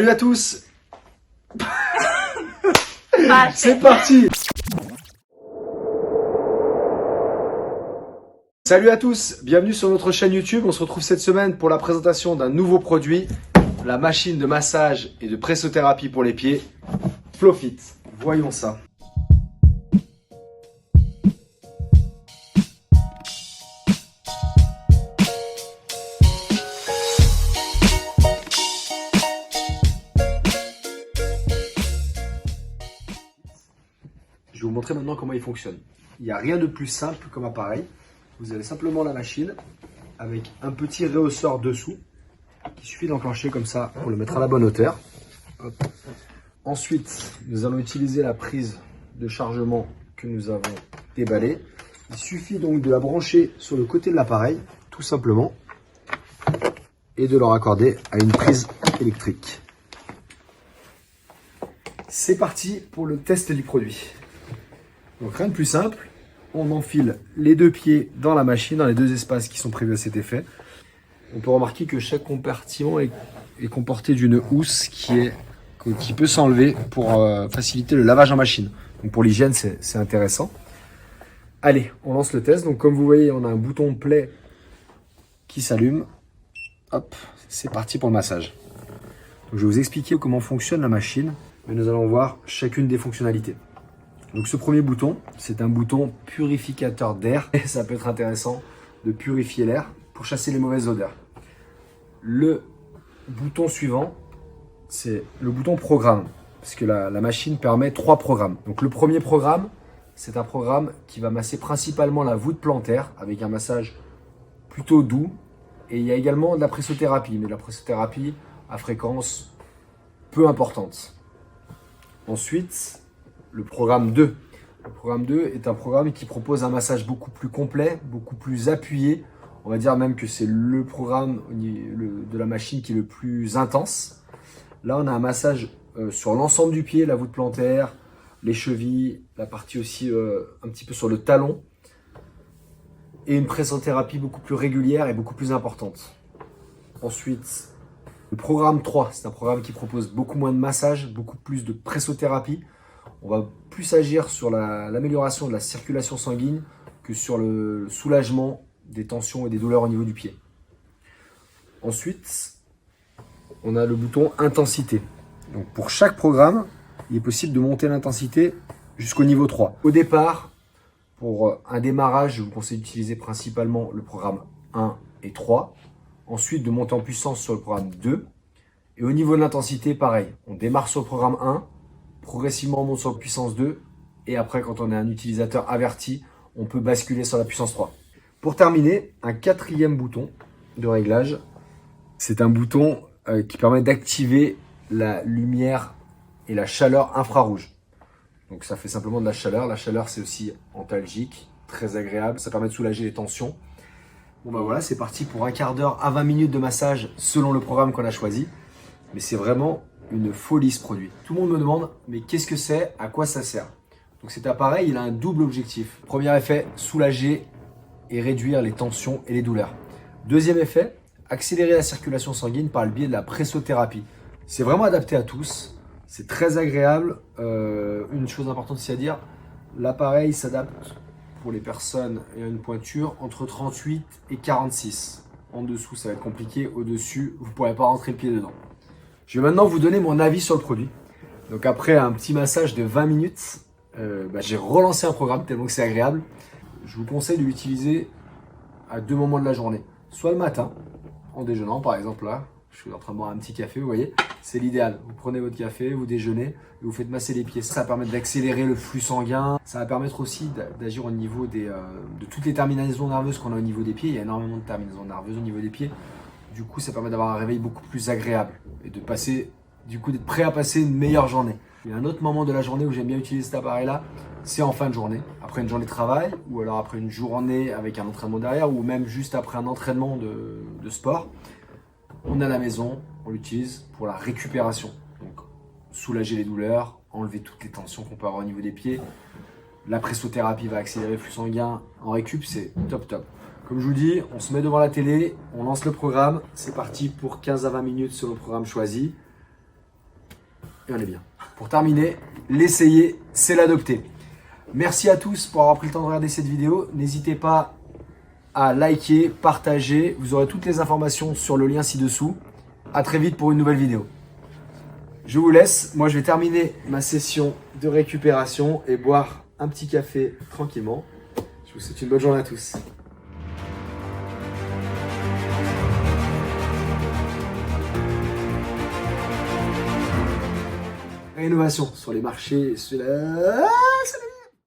Salut à tous. C'est parti. Salut à tous, bienvenue sur notre chaîne YouTube. On se retrouve cette semaine pour la présentation d'un nouveau produit, la machine de massage et de pressothérapie pour les pieds, FlowFit. Voyons ça. Je vais vous montrer maintenant comment il fonctionne. Il n'y a rien de plus simple comme appareil. Vous avez simplement la machine avec un petit rehausseur dessous. Il suffit d'enclencher comme ça pour le mettre à la bonne hauteur. Hop. Ensuite, nous allons utiliser la prise de chargement que nous avons déballée. Il suffit donc de la brancher sur le côté de l'appareil, tout simplement, et de le raccorder à une prise électrique. C'est parti pour le test du produit. Donc rien de plus simple, on enfile les deux pieds dans la machine, dans les deux espaces qui sont prévus à cet effet. On peut remarquer que chaque compartiment est comporté d'une housse qui peut s'enlever pour faciliter le lavage en machine. Donc pour l'hygiène, c'est intéressant. Allez, on lance le test. Donc comme vous voyez, on a un bouton play qui s'allume. Hop, c'est parti pour le massage. Donc, je vais vous expliquer comment fonctionne la machine, mais nous allons voir chacune des fonctionnalités. Donc ce premier bouton, c'est un bouton purificateur d'air. Et ça peut être intéressant de purifier l'air pour chasser les mauvaises odeurs. Le bouton suivant, c'est le bouton programme. Parce que la machine permet 3 programmes. Donc le premier programme, c'est un programme qui va masser principalement la voûte plantaire avec un massage plutôt doux. Et il y a également de la pressothérapie, mais de la pressothérapie à fréquence peu importante. Ensuite, le programme 2. Le programme 2 est un programme qui propose un massage beaucoup plus complet, beaucoup plus appuyé. On va dire même que c'est le programme de la machine qui est le plus intense. Là, on a un massage sur l'ensemble du pied, la voûte plantaire, les chevilles, la partie aussi un petit peu sur le talon. Et une pressothérapie beaucoup plus régulière et beaucoup plus importante. Ensuite, le programme 3, c'est un programme qui propose beaucoup moins de massage, beaucoup plus de pressothérapie. On va plus agir sur l'amélioration de la circulation sanguine que sur le soulagement des tensions et des douleurs au niveau du pied. Ensuite, on a le bouton intensité. Donc pour chaque programme, il est possible de monter l'intensité jusqu'au niveau 3. Au départ, pour un démarrage, je vous conseille d'utiliser principalement le programme 1 et 3. Ensuite, de monter en puissance sur le programme 2. Et au niveau de l'intensité, pareil. On démarre sur le programme 1. Progressivement, on monte sur la puissance 2 et après, quand on est un utilisateur averti, on peut basculer sur la puissance 3. Pour terminer, un 4e bouton de réglage. C'est un bouton qui permet d'activer la lumière et la chaleur infrarouge. Donc ça fait simplement de la chaleur. La chaleur, c'est aussi antalgique, très agréable. Ça permet de soulager les tensions. Bon ben voilà, c'est parti pour un quart d'heure à 20 minutes de massage selon le programme qu'on a choisi. Mais c'est vraiment une folie ce produit. Tout le monde me demande, mais qu'est-ce que c'est? À quoi ça sert? Donc cet appareil, il a un double objectif. Premier effet, soulager et réduire les tensions et les douleurs. Deuxième effet, accélérer la circulation sanguine par le biais de la pressothérapie. C'est vraiment adapté à tous. C'est très agréable. Une chose importante aussi à dire, l'appareil s'adapte pour les personnes ayant une pointure entre 38 et 46. En dessous, ça va être compliqué. Au-dessus, vous ne pourrez pas rentrer le pied dedans. Je vais maintenant vous donner mon avis sur le produit. Donc après un petit massage de 20 minutes, j'ai relancé un programme tellement que c'est agréable. Je vous conseille de l'utiliser à 2 moments de la journée. Soit le matin, en déjeunant par exemple là, je suis en train de boire un petit café, vous voyez, c'est l'idéal. Vous prenez votre café, vous déjeunez et vous faites masser les pieds. Ça va permettre d'accélérer le flux sanguin. Ça va permettre aussi d'agir au niveau de toutes les terminaisons nerveuses qu'on a au niveau des pieds. Il y a énormément de terminaisons nerveuses au niveau des pieds. Du coup, ça permet d'avoir un réveil beaucoup plus agréable et de passer, du coup, d'être prêt à passer une meilleure journée. Il y a un autre moment de la journée où j'aime bien utiliser cet appareil-là, c'est en fin de journée, après une journée de travail ou alors après une journée avec un entraînement derrière ou même juste après un entraînement de sport. On est à la maison, on l'utilise pour la récupération. Donc, soulager les douleurs, enlever toutes les tensions qu'on peut avoir au niveau des pieds. La pressothérapie va accélérer le flux sanguin. En récup, c'est top top. Comme je vous dis, on se met devant la télé, on lance le programme. C'est parti pour 15 à 20 minutes sur le programme choisi. et on est bien. Pour terminer, l'essayer, c'est l'adopter. Merci à tous pour avoir pris le temps de regarder cette vidéo. N'hésitez pas à liker, partager. Vous aurez toutes les informations sur le lien ci-dessous. À très vite pour une nouvelle vidéo. Je vous laisse. Moi, je vais terminer ma session de récupération et boire un petit café tranquillement. Je vous souhaite une bonne journée à tous. Rénovation sur les marchés.